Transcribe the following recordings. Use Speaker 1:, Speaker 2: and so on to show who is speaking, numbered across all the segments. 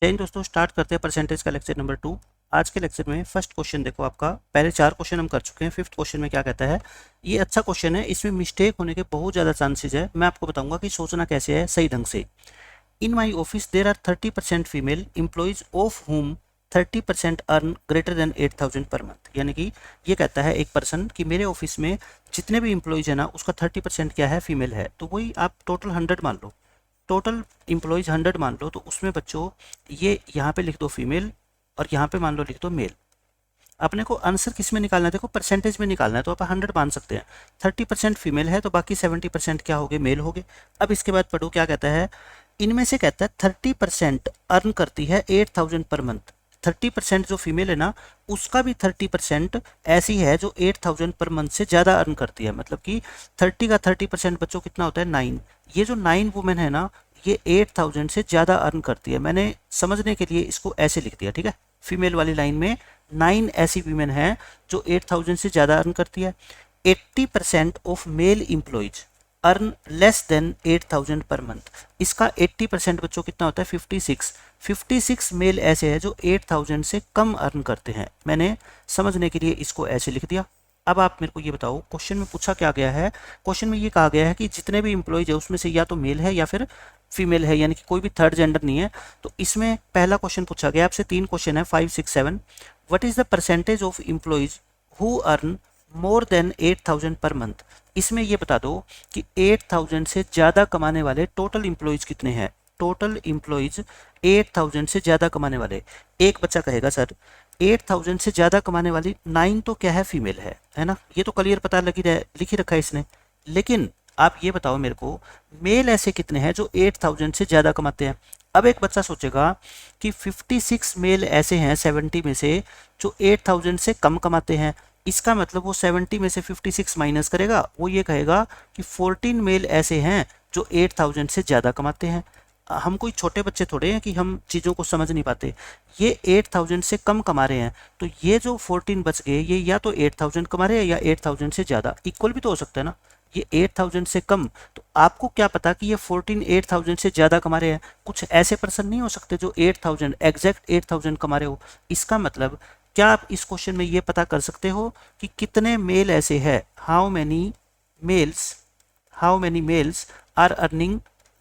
Speaker 1: चलिए दोस्तों स्टार्ट करते हैं परसेंटेज का लेक्चर नंबर 2। आज के लेक्चर में फर्स्ट क्वेश्चन देखो, आपका पहले 4 क्वेश्चन हम कर चुके हैं। फिफ्थ क्वेश्चन में क्या कहता है, ये अच्छा क्वेश्चन है, इसमें मिस्टेक होने के बहुत ज़्यादा चांसेज है। मैं आपको बताऊंगा कि सोचना कैसे है सही ढंग से। In my office there are 30% female employees of whom 30% earn greater than 8,000 per month. यानी कि ये कहता है एक पर्सन कि मेरे ऑफिस में जितने भी एम्प्लॉयज है ना, उसका 30% क्या है, फीमेल है। तो वही आप टोटल 100 मान लो, टोटल एम्प्लॉयज 100 मान लो, तो उसमें बच्चों ये यहाँ पे लिख दो फीमेल और यहाँ पे मान लो लिख दो मेल। अपने को आंसर किस में निकालना है, देखो परसेंटेज में निकालना है, तो आप 100 मान सकते हैं। 30% फीमेल है तो बाकी 70% क्या हो गए, मेल हो गए। अब इसके बाद पढ़ो क्या कहता है, इनमें से कहता है 30% अर्न करती है 8,000 पर मंथ। 30% जो फीमेल है ना, उसका भी 30% ऐसी है जो 8,000 पर मंथ से ज़्यादा अर्न करती है। मतलब कि 30 का 30% बच्चों कितना होता है, 9। ये जो 9 वुमेन है ना, ये 8,000 से ज़्यादा अर्न करती है। मैंने समझने के लिए इसको ऐसे लिख दिया, ठीक है। फीमेल वाली लाइन में 9 ऐसी वीमेन हैं जो 8,000 से ज़्यादा अर्न करती है। 80% of male employees earn less than 8,000 per month. इसका 80% बच्चों कितना होता है, 56 मेल ऐसे हैं जो 8,000 से कम अर्न करते हैं। मैंने समझने के लिए इसको ऐसे लिख दिया। अब आप मेरे को ये बताओ, क्वेश्चन में पूछा क्या गया है, क्वेश्चन में ये कहा गया है कि जितने भी एम्प्लॉयज है उसमें से या तो मेल है या फिर फीमेल है, यानी कि कोई भी थर्ड जेंडर नहीं है। तो इसमें पहला क्वेश्चन पूछा गया, आपसे 3 क्वेश्चन है, 5, 6, 7। What is the percentage of employees who earn more than 8,000 per month. इसमें ये बता दो कि 8,000 से ज़्यादा कमाने वाले टोटल एम्प्लॉयज कितने हैं। टोटल एम्प्लॉयज 8,000 से ज़्यादा कमाने वाले। एक बच्चा कहेगा सर 8,000 से ज़्यादा कमाने वाली 9 तो क्या है, फीमेल है ना। ये तो क्लियर पता लगी लिख ही रखा है इसने। लेकिन आप ये बताओ मेरे को, मेल ऐसे कितने हैं जो 8,000 से ज़्यादा कमाते हैं। अब एक बच्चा सोचेगा कि 56 मेल ऐसे हैं 70 में से जो 8,000 से कम कमाते हैं। इसका मतलब वो 70 में से 56 माइनस करेगा, वो ये कहेगा कि 14 मेल ऐसे हैं जो 8,000 से ज़्यादा कमाते हैं। हम कोई छोटे बच्चे थोड़े हैं कि हम चीज़ों को समझ नहीं पाते। ये 8,000 से कम कमा रहे हैं, तो ये जो 14 बच गए ये या तो 8,000 कमा रहे हैं या 8,000 से ज़्यादा। इक्वल भी तो हो सकता है ना, ये 8,000 से कम। तो आपको क्या पता कि ये 14 8,000 से ज़्यादा कमा रहे हैं। कुछ ऐसे पर्सन नहीं हो सकते जो 8,000 एग्जैक्ट 8,000 कमा रहे हो। इसका मतलब क्या आप इस क्वेश्चन में ये पता कर सकते हो कि कितने मेल ऐसे हैं, how many males are earning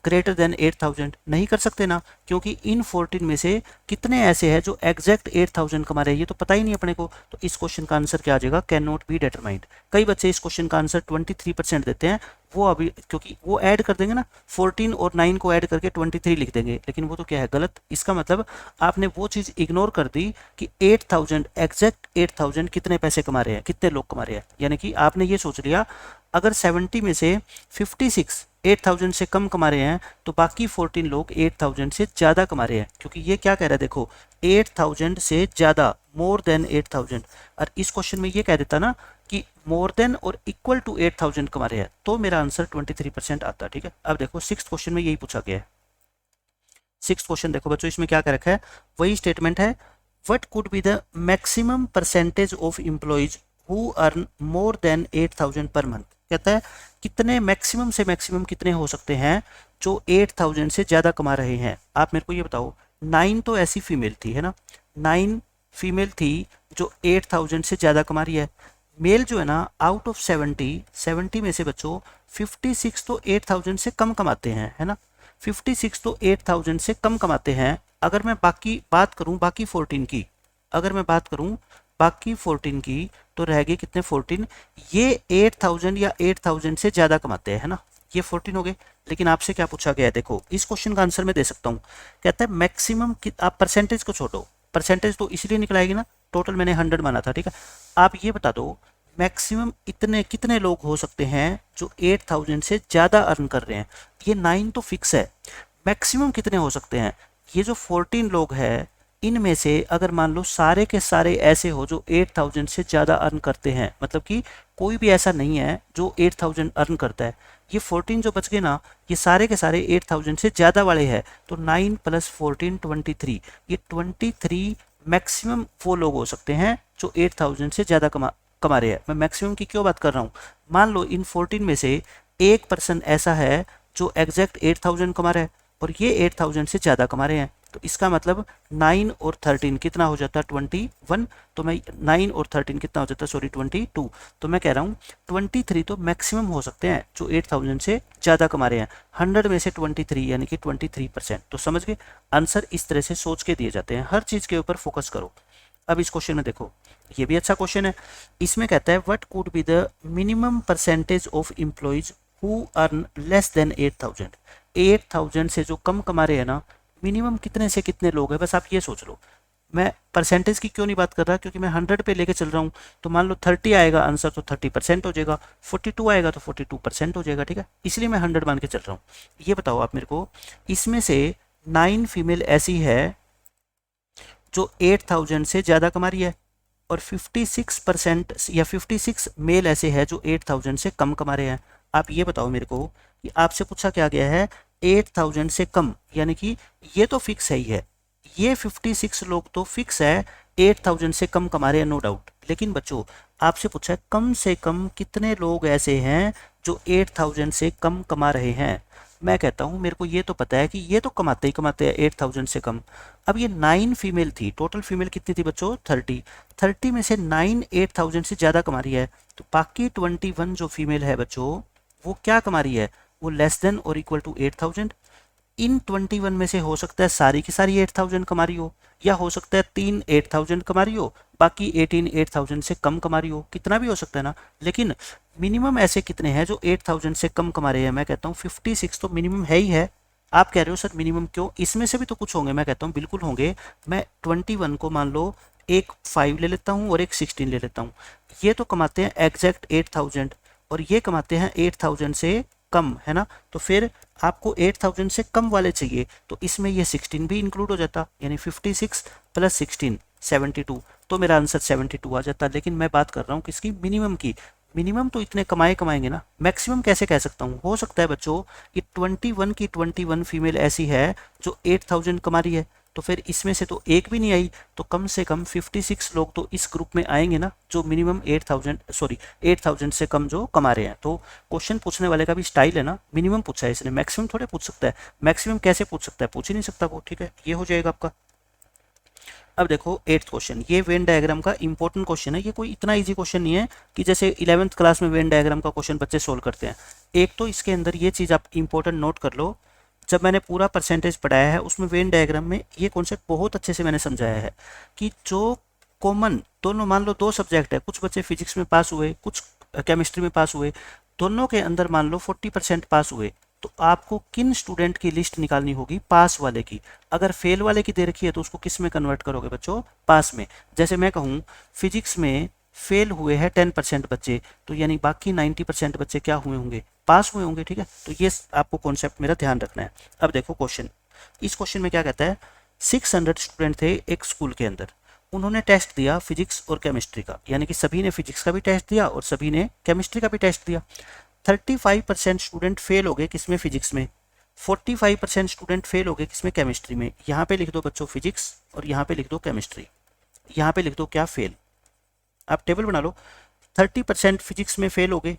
Speaker 1: greater than 8,000। नहीं कर सकते ना, क्योंकि इन 14 में से कितने ऐसे हैं जो एग्जैक्ट 8,000 कमा रहे हैं, ये तो पता ही नहीं अपने को। तो इस क्वेश्चन का आंसर क्या आ जाएगा, कैन नॉट बी डिटरमाइंड। कई बच्चे इस क्वेश्चन का आंसर 23% देते हैं, वो अभी क्योंकि वो ऐड कर देंगे ना, 14 और 9 को ऐड करके 23 लिख देंगे, लेकिन वो तो क्या है, गलत। इसका मतलब आपने वो चीज़ इग्नोर कर दी कि 8,000 एग्जैक्ट 8,000 कितने पैसे कमा रहे हैं, कितने लोग कमा रहे हैं। यानी कि आपने ये सोच लिया अगर 70 में से 56 8,000 से कम कमा रहे हैं तो बाकी 14 लोग 8,000 से ज़्यादा कमा रहे हैं। क्योंकि ये क्या कह रहा है, देखो 8,000 से ज़्यादा, मोर देन 8,000। और इस क्वेश्चन में ये कह देता ना कि मोर देन और इक्वल टू 8,000 कमा रहे हैं, तो मेरा आंसर 23% आता। ठीक है, अब देखो 6th क्वेश्चन में यही पूछा गया है। 6th क्वेश्चन देखो बच्चों, इसमें क्या कर रखा है, वही स्टेटमेंट है। What could be the maximum percentage of employees who earn more than 8,000 per month. कहता है कितने मैक्सिमम से मैक्सिमम कितने हो सकते हैं जो 8,000 से ज़्यादा कमा रहे हैं। आप मेरे को ये बताओ, 9 तो ऐसी फीमेल थी, है ना, 9 फीमेल थी जो 8,000 से ज़्यादा कमा रही है। मेल जो है ना, आउट ऑफ 70 में से बच्चों 56 तो 8,000 से कम कमाते हैं, है ना। 56 तो 8,000 से कम कमाते हैं। अगर मैं बात करूं बाकी 14 की, अगर मैं बात करूं बाकी 14 की, तो रह गए कितने, 14। ये 8,000 या 8,000 से ज़्यादा कमाते हैं, है ना, ये 14 हो गए। लेकिन आपसे क्या पूछा गया है, देखो इस क्वेश्चन का आंसर मैं दे सकता हूँ। कहता है मैक्सिमम, आप परसेंटेज को छोड़ो, परसेंटेज तो इसलिए निकलाएगी ना, टोटल मैंने 100 माना था, ठीक है। आप ये बता दो मैक्सिमम इतने कितने लोग हो सकते हैं जो 8,000 से ज़्यादा अर्न कर रहे हैं। ये 9 तो फिक्स है, मैक्सिमम कितने हो सकते हैं। ये जो 14 लोग हैं, इनमें से अगर मान लो सारे के सारे ऐसे हो जो 8,000 से ज़्यादा अर्न करते हैं, मतलब कि कोई भी ऐसा नहीं है जो 8,000 अर्न करता है। ये 14 जो बच गए ना, ये सारे के सारे 8,000 से ज़्यादा वाले हैं। तो 9 + 14 23, ये 23 मैक्सिमम वो लोग हो सकते हैं जो 8,000 से ज़्यादा कमा रहे हैं। मैं मैक्सिमम की क्यों बात कर रहा हूँ, मान लो इन 14 में से एक पर्सन ऐसा है जो एग्जैक्ट 8,000 कमा रहा है और ये 8,000 से ज़्यादा कमा रहे हैं। तो इसका मतलब 9 और 13 कितना हो जाता है 21, तो मैं 9 और 13 कितना हो जाता है, सॉरी 22, तो मैं कह रहा हूँ 23 तो मैक्सिमम हो सकते हैं जो 8000 से ज़्यादा कमा रहे हैं, 100 में से 23 यानी कि 23%। तो समझ गए, आंसर इस तरह से सोच के दिए जाते हैं, हर चीज़ के ऊपर फोकस करो। अब इस क्वेश्चन में देखो, ये भी अच्छा क्वेश्चन है। इसमें कहता है what could be the minimum percentage of employees who earn less than 8000। 8000 से जो कम कमा रहे हैं ना, मिनिमम कितने से कितने लोग हैं, बस आप ये सोच लो। मैं परसेंटेज की क्यों नहीं बात कर रहा, क्योंकि मैं 100 पे लेके चल रहा हूँ, तो मान लो 30 आएगा आंसर तो 30% हो जाएगा, 42 आएगा तो 42% हो जाएगा, ठीक है, इसलिए मैं 100 मान के चल रहा हूँ। ये बताओ आप मेरे को, इसमें से 9 फीमेल ऐसी है जो 8000 से ज़्यादा कमा रही है, और 56% या 56 मेल ऐसे हैं जो 8000 से कम कमा रहे हैं। आप ये बताओ मेरे को कि आपसे पूछा क्या गया है 8000 से कम, यानी कि ये तो फिक्स है ही है, ये 56 लोग तो फिक्स है 8000 से कम कमा रहे हैं, नो डाउट। लेकिन बच्चों आपसे पूछा है कम से कम कितने लोग ऐसे हैं जो 8000 से कम कमा रहे हैं। मैं कहता हूँ मेरे को ये तो पता है कि ये तो कमाते ही कमाते हैं 8000 से कम। अब ये 9 फीमेल थी, टोटल फीमेल कितनी थी बच्चों 30 में से 9 8000 से ज़्यादा कमा रही है, तो बाकी 21 जो फीमेल है बच्चों वो क्या कमा रही है, वो लेस देन और इक्वल टू 8000। इन 21 में से हो सकता है सारी की सारी 8000 कमा रही हो, या हो सकता है 3 8000 कमा रही हो, बाकी 18 8000 से कम कमा रही हो, कितना भी हो सकता है ना। लेकिन मिनिमम ऐसे कितने हैं जो 8000 से कम कमा रहे हैं, मैं कहता हूँ 56 तो मिनिमम है ही है। आप कह रहे हो सर मिनिमम क्यों, इसमें से भी तो कुछ होंगे, मैं कहता हूँ बिल्कुल होंगे। मैं 21 को मान लो एक 5 ले लेता हूँ और एक 16 ले लेता हूँ, ये तो कमाते हैं एग्जैक्ट 8000 और ये कमाते हैं 8000 से कम, है ना। तो फिर आपको 8000 से कम वाले चाहिए, तो इसमें ये 16 भी इंक्लूड हो जाता, यानी 56 प्लस 16 72, तो मेरा आंसर 72 आ जाता। लेकिन मैं बात कर रहा हूँ किसकी, मिनिमम की। मिनिमम तो इतने कमाएंगे ना, मैक्सिमम कैसे कह सकता हूँ। हो सकता है बच्चों कि 21 की 21 फीमेल ऐसी है जो 8000 कमा रही है, तो फिर इसमें से तो एक भी नहीं आई, तो कम से कम 56 लोग तो इस ग्रुप में आएंगे ना जो मिनिमम 8000 से कम जो कमा रहे हैं। तो क्वेश्चन पूछने वाले का भी स्टाइल है ना, मिनिमम पूछा है इसने, मैक्सिमम थोड़े पूछ सकता है। मैक्सिमम कैसे पूछ सकता है, पूछ ही नहीं सकता वो, ठीक है, ये हो जाएगा आपका। अब देखो 8th क्वेश्चन, ये वेन डायग्राम का इंपॉर्टेंट क्वेश्चन है। ये कोई इतना इजी क्वेश्चन नहीं है कि जैसे 11th क्लास में वेन डायग्राम का क्वेश्चन बच्चे सोल्व करते हैं। एक तो इसके अंदर ये चीज़ आप इंपॉर्टेंट नोट कर लो, जब मैंने पूरा परसेंटेज पढ़ाया है उसमें वेन डायग्राम में ये कॉन्सेप्ट बहुत अच्छे से मैंने समझाया है कि जो कॉमन दोनों, मान लो 2 सब्जेक्ट है, कुछ बच्चे फिजिक्स में पास हुए, कुछ केमिस्ट्री में पास हुए, दोनों के अंदर मान लो 40% पास हुए, तो आपको किन स्टूडेंट की लिस्ट निकालनी होगी, पास वाले की। अगर फेल वाले की दे रखी है तो उसको किस में कन्वर्ट करोगे बच्चों, पास में। जैसे मैं कहूँ फिजिक्स में फेल हुए हैं 10% बच्चे, तो यानी बाकी 90% बच्चे क्या हुए होंगे, पास हुए होंगे, ठीक है। तो ये आपको कॉन्सेप्ट मेरा ध्यान रखना है। अब देखो क्वेश्चन, इस क्वेश्चन में क्या कहता है, 600 स्टूडेंट थे एक स्कूल के अंदर, उन्होंने टेस्ट दिया फिजिक्स और केमिस्ट्री का, यानी कि सभी ने फिजिक्स का भी टेस्ट दिया और सभी ने केमिस्ट्री का भी टेस्ट दिया। 35% स्टूडेंट फेल हो गए किसमें, फिजिक्स में, 45% स्टूडेंट फेल हो गए किसमें, केमिस्ट्री में। यहाँ पे लिख दो बच्चों फिजिक्स और यहाँ पे लिख दो केमिस्ट्री, यहाँ पे लिख दो क्या, फेल। आप टेबल बना लो, 30% फिजिक्स में फेल हो गए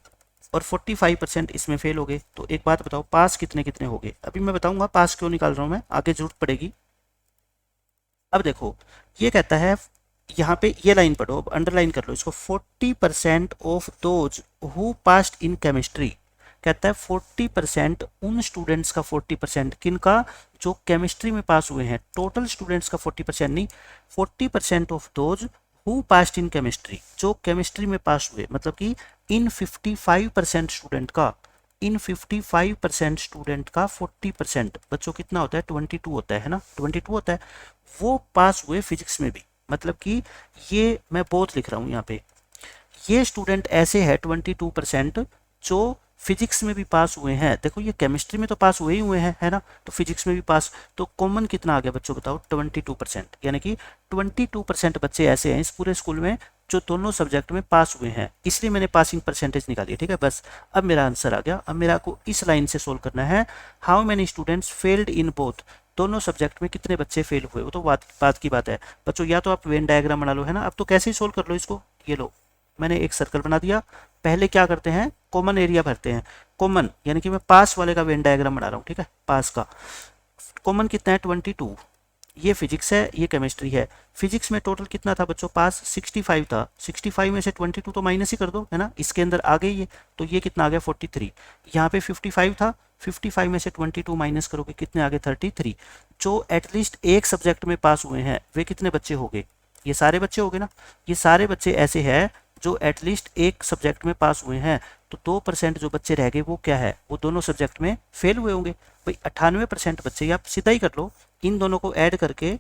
Speaker 1: और 45% इसमें फेल हो गए, तो एक बात बताओ पास कितने कितने हो गए। अभी मैं बताऊंगा पास क्यों निकाल रहा हूं मैं, आगे जरूरत पड़ेगी। अब देखो ये कहता है, यहाँ पे ये लाइन पढ़ो, अब अंडरलाइन कर लो इसको, 40% of those who passed in chemistry. कहता है 40% उन स्टूडेंट्स का, 40% किनका, जो केमिस्ट्री में पास हुए हैं, टोटल स्टूडेंट्स का 40% नहीं, 40% of those who passed in chemistry, जो केमिस्ट्री में पास हुए, मतलब कि इन 55% स्टूडेंट का, इन 55% स्टूडेंट का 40% बच्चों कितना होता है, 22 होता है ना, 22 होता है, वो पास हुए फिजिक्स में भी। मतलब कि ये मैं बहुत लिख रहा हूँ यहाँ पे, ये स्टूडेंट ऐसे है 22% जो फिजिक्स में भी पास हुए हैं। देखो ये केमिस्ट्री में तो पास हुए ही हुए हैं, है ना, तो फिजिक्स में भी पास, तो कॉमन कितना आ गया बच्चों बताओ, 22%। यानी कि 22% बच्चे ऐसे हैं इस पूरे स्कूल में जो दोनों सब्जेक्ट में पास हुए हैं, इसलिए मैंने पासिंग परसेंटेज निकाली है, ठीक है। बस अब मेरा आंसर आ गया। अब मेरा को इस लाइन से सोल्व करना है, how many students failed in both, दोनों सब्जेक्ट में कितने बच्चे फेल हुए, वो तो बात की बात है बच्चों। या तो आप वेन डायग्राम बना लो, है ना, अब तो कैसे ही सोल्व कर लो इसको। ये लो मैंने एक सर्कल बना दिया, पहले क्या करते हैं, कॉमन एरिया भरते हैं। कॉमन यानी कि मैं पास वाले का वेन डायग्राम बना रहा हूँ, ठीक है, पास का कॉमन कितना है 22, ये फिजिक्स है, ये केमिस्ट्री है। फिजिक्स में टोटल कितना था बच्चों पास 65 था, 65 में से 22 तो माइनस ही कर दो, है ना, इसके अंदर आ गई ये, तो ये कितना आ गया 43। यहाँ पे 55 था, 55 में से 22 माइनस करोगे कितने आ गए 33। जो एटलीस्ट एक सब्जेक्ट में पास हुए हैं वे कितने बच्चे हो गए, ये सारे बच्चे हो गए ना। ये सारे बच्चे ऐसे हैं जो एटलीस्ट एक सब्जेक्ट में पास हुए हैं, तो 2% जो बच्चे रह गए वो क्या है, वो दोनों सब्जेक्ट में फेल हुए होंगे। भाई 98% बच्चे, या आप सीधा ही कर लो, इन दोनों को ऐड करके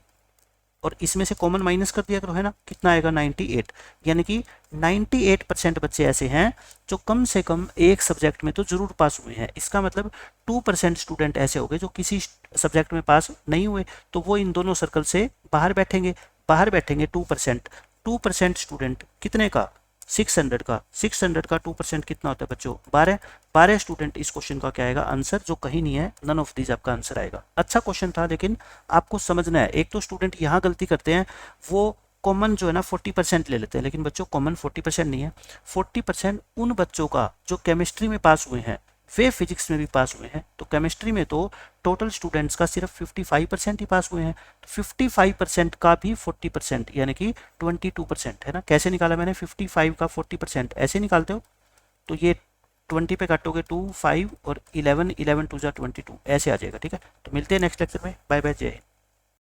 Speaker 1: और इसमें से कॉमन माइनस कर दिया करो, है ना, कितना आएगा 98। यानी कि 98% बच्चे ऐसे हैं जो कम से कम एक सब्जेक्ट में तो जरूर पास हुए हैं। इसका मतलब 2% स्टूडेंट ऐसे हो गए जो किसी सब्जेक्ट में पास नहीं हुए, तो वो इन दोनों सर्कल से बाहर बैठेंगे। बाहर बैठेंगे 2%, 2% स्टूडेंट कितने का 600 का, 600 का 2% कितना होता है बच्चों 12। 12 स्टूडेंट इस क्वेश्चन का क्या आएगा आंसर, जो कहीं नहीं है, नन ऑफ दीज आपका आंसर आएगा। अच्छा क्वेश्चन था, लेकिन आपको समझना है, एक तो स्टूडेंट यहाँ गलती करते हैं, वो कॉमन जो है ना 40% ले लेते हैं, लेकिन बच्चों कॉमन 40% नहीं है। 40% उन बच्चों का जो केमिस्ट्री में पास हुए हैं वे फिजिक्स में भी पास हुए हैं। तो केमिस्ट्री में तो टोटल स्टूडेंट्स का सिर्फ 55% ही पास हुए हैं, तो 55% का भी 40% यानी कि 22% है ना। कैसे निकाला मैंने 55 का 40%, ऐसे निकालते हो, तो ये 20 पे काटोगे 2 5 और 11 11 2 जा 22, ऐसे आ जाएगा। ठीक है, तो मिलते हैं नेक्स्ट लेक्चर में, बाय बाय, जय हिंद।